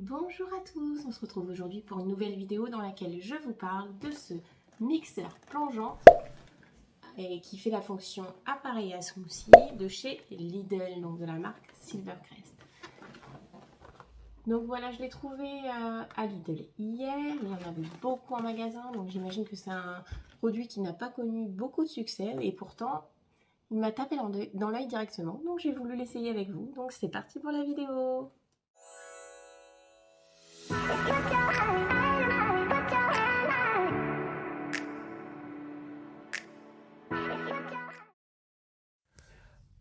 Bonjour à tous, on se retrouve aujourd'hui pour une nouvelle vidéo dans laquelle je vous parle de ce mixeur plongeant et qui fait la fonction appareil à smoothie de chez Lidl, donc de la marque Silvercrest. Donc voilà, je l'ai trouvé à Lidl hier, il y en avait beaucoup en magasin, donc j'imagine que c'est un produit qui n'a pas connu beaucoup de succès et pourtant il m'a tapé dans l'œil directement, donc j'ai voulu l'essayer avec vous, donc c'est parti pour la vidéo.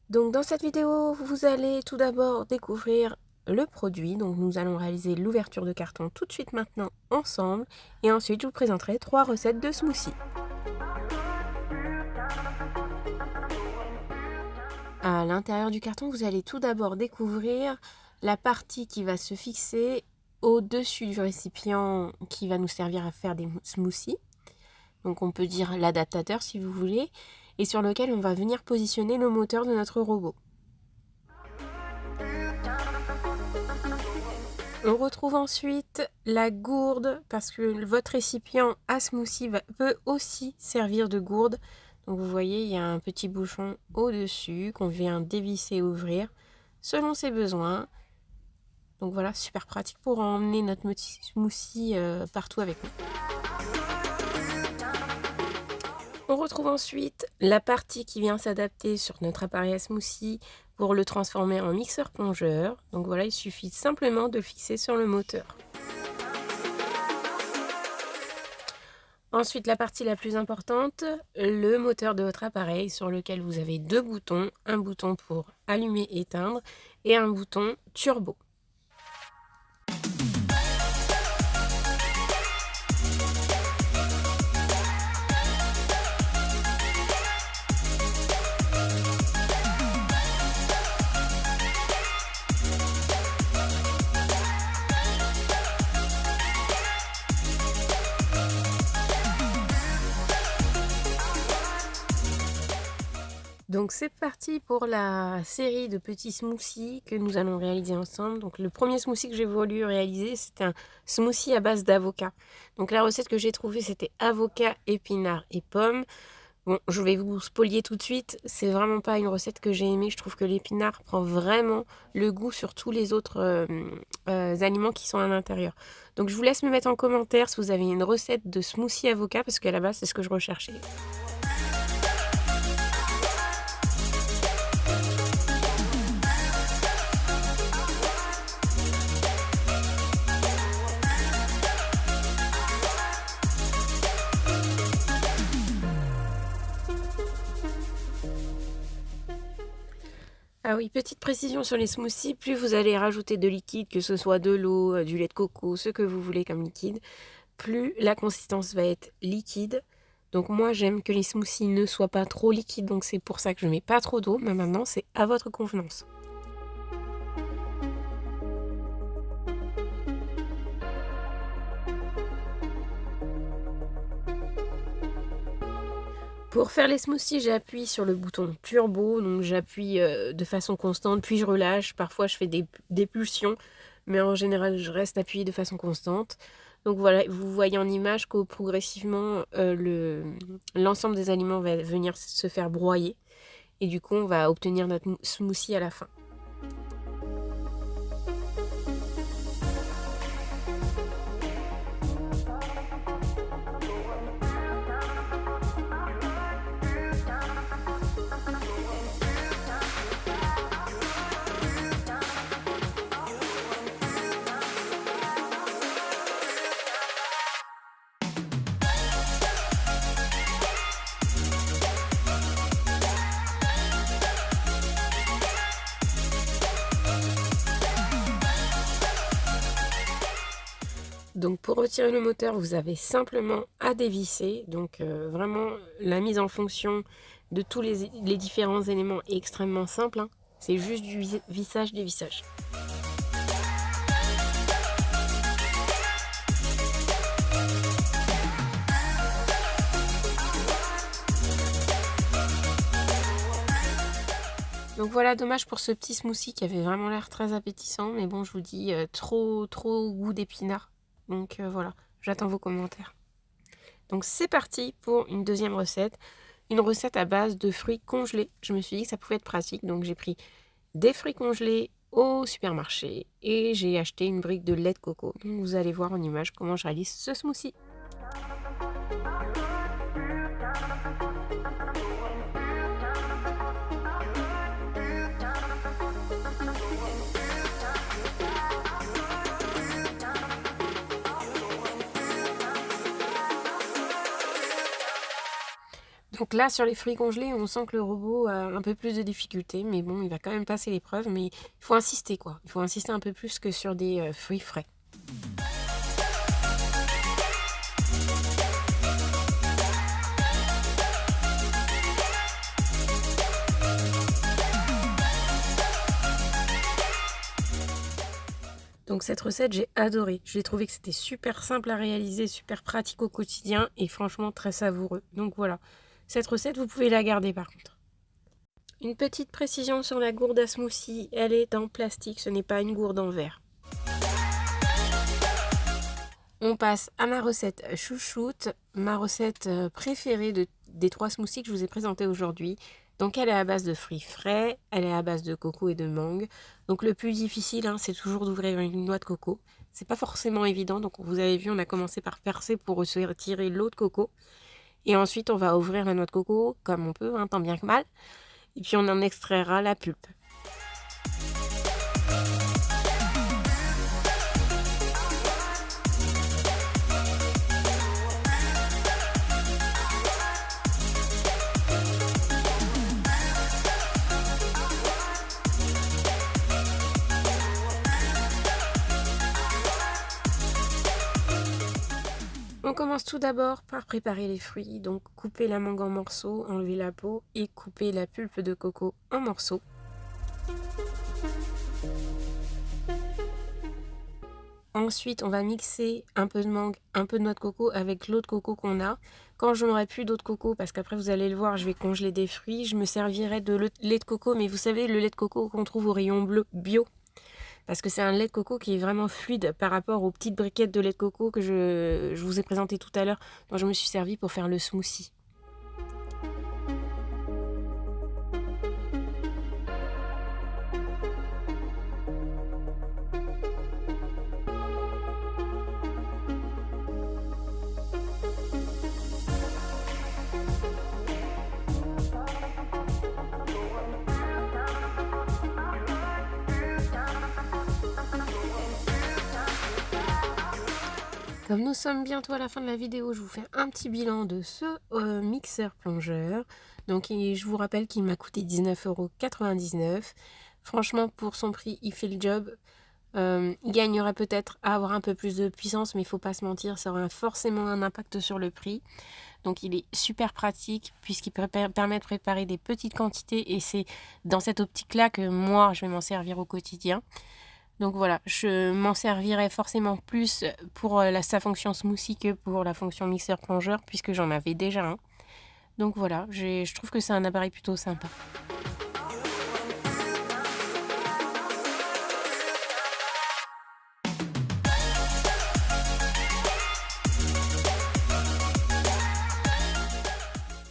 Donc dans cette vidéo, vous allez tout d'abord découvrir le produit. Donc nous allons réaliser l'ouverture de carton tout de suite maintenant ensemble. Et ensuite, je vous présenterai 3 recettes de smoothie. À l'intérieur du carton, vous allez tout d'abord découvrir la partie qui va se fixer au-dessus du récipient qui va nous servir à faire des smoothies. Donc on peut dire l'adaptateur si vous voulez, et sur lequel on va venir positionner le moteur de notre robot. On retrouve ensuite la gourde, parce que votre récipient à smoothie peut aussi servir de gourde. Donc vous voyez, il y a un petit bouchon au-dessus qu'on vient dévisser et ouvrir selon ses besoins. Donc voilà, super pratique pour emmener notre smoothie partout avec nous. On retrouve ensuite la partie qui vient s'adapter sur notre appareil à smoothie pour le transformer en mixeur plongeur. Donc voilà, il suffit simplement de le fixer sur le moteur. Ensuite, la partie la plus importante, le moteur de votre appareil sur lequel vous avez 2 boutons. Un bouton pour allumer, éteindre et un bouton turbo. Donc c'est parti pour la série de petits smoothies que nous allons réaliser ensemble. Donc le premier smoothie que j'ai voulu réaliser, c'était un smoothie à base d'avocat. Donc la recette que j'ai trouvée, c'était avocat, épinards et pommes. Bon, je vais vous spolier tout de suite, c'est vraiment pas une recette que j'ai aimée. Je trouve que l'épinard prend vraiment le goût sur tous les autres aliments qui sont à l'intérieur. Donc je vous laisse me mettre en commentaire si vous avez une recette de smoothie avocat, parce qu'à la base, c'est ce que je recherchais. Ah oui, petite précision sur les smoothies, plus vous allez rajouter de liquide, que ce soit de l'eau, du lait de coco, ce que vous voulez comme liquide, plus la consistance va être liquide. Donc moi j'aime que les smoothies ne soient pas trop liquides, donc c'est pour ça que je ne mets pas trop d'eau, mais maintenant c'est à votre convenance. Pour faire les smoothies, j'appuie sur le bouton turbo, donc j'appuie de façon constante, puis je relâche. Parfois, je fais des pulsions, mais en général, je reste appuyée de façon constante. Donc voilà, vous voyez en image que progressivement, l'ensemble des aliments va venir se faire broyer. Et du coup, on va obtenir notre smoothie à la fin. Donc pour retirer le moteur, vous avez simplement à dévisser. Donc vraiment, la mise en fonction de tous les différents éléments est extrêmement simple. C'est juste du vissage, dévissage. Donc voilà, dommage pour ce petit smoothie qui avait vraiment l'air très appétissant. Mais bon, je vous dis, trop goût d'épinards. Donc voilà, j'attends vos commentaires. Donc c'est parti pour une deuxième recette. Une recette à base de fruits congelés. Je me suis dit que ça pouvait être pratique. Donc j'ai pris des fruits congelés au supermarché et j'ai acheté une brique de lait de coco. Donc vous allez voir en image comment je réalise ce smoothie. Donc là, sur les fruits congelés, on sent que le robot a un peu plus de difficultés, mais bon, il va quand même passer l'épreuve, mais il faut insister quoi. Il faut insister un peu plus que sur des fruits frais. Donc cette recette, j'ai adoré. J'ai trouvé que c'était super simple à réaliser, super pratique au quotidien et franchement très savoureux. Donc voilà, cette recette, vous pouvez la garder par contre. Une petite précision sur la gourde à smoothie, elle est en plastique, ce n'est pas une gourde en verre. On passe à ma recette chouchoute, ma recette préférée des 3 smoothies que je vous ai présentés aujourd'hui. Donc elle est à base de fruits frais, elle est à base de coco et de mangue. Donc le plus difficile, c'est toujours d'ouvrir une noix de coco. C'est pas forcément évident, donc vous avez vu, on a commencé par percer pour retirer l'eau de coco. Et ensuite on va ouvrir la noix de coco comme on peut, tant bien que mal. Et puis on en extraira la pulpe. On commence tout d'abord par préparer les fruits, donc couper la mangue en morceaux, enlever la peau et couper la pulpe de coco en morceaux. Ensuite, on va mixer un peu de mangue, un peu de noix de coco avec l'eau de coco qu'on a. Quand je n'aurai plus d'eau de coco, parce qu'après vous allez le voir, je vais congeler des fruits, je me servirai de lait de coco, mais vous savez, le lait de coco qu'on trouve au rayon bleu bio. Parce que c'est un lait de coco qui est vraiment fluide par rapport aux petites briquettes de lait de coco que je vous ai présenté tout à l'heure, dont je me suis servi pour faire le smoothie. Comme nous sommes bientôt à la fin de la vidéo, je vous fais un petit bilan de ce mixeur plongeur. Donc je vous rappelle qu'il m'a coûté 19,99 €. Franchement, pour son prix, il fait le job. Il gagnerait peut-être à avoir un peu plus de puissance, mais il ne faut pas se mentir, ça aura forcément un impact sur le prix. Donc il est super pratique puisqu'il permet de préparer des petites quantités et c'est dans cette optique-là que moi, je vais m'en servir au quotidien. Donc voilà, je m'en servirai forcément plus pour sa fonction smoothie que pour la fonction mixeur plongeur puisque j'en avais déjà un. Donc voilà, je trouve que c'est un appareil plutôt sympa.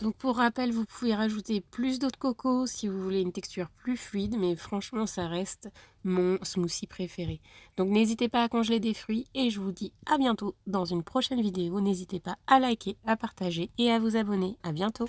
Donc pour rappel, vous pouvez rajouter plus d'eau de coco si vous voulez une texture plus fluide, mais franchement ça reste mon smoothie préféré. Donc n'hésitez pas à congeler des fruits et je vous dis à bientôt dans une prochaine vidéo. N'hésitez pas à liker, à partager et à vous abonner. À bientôt.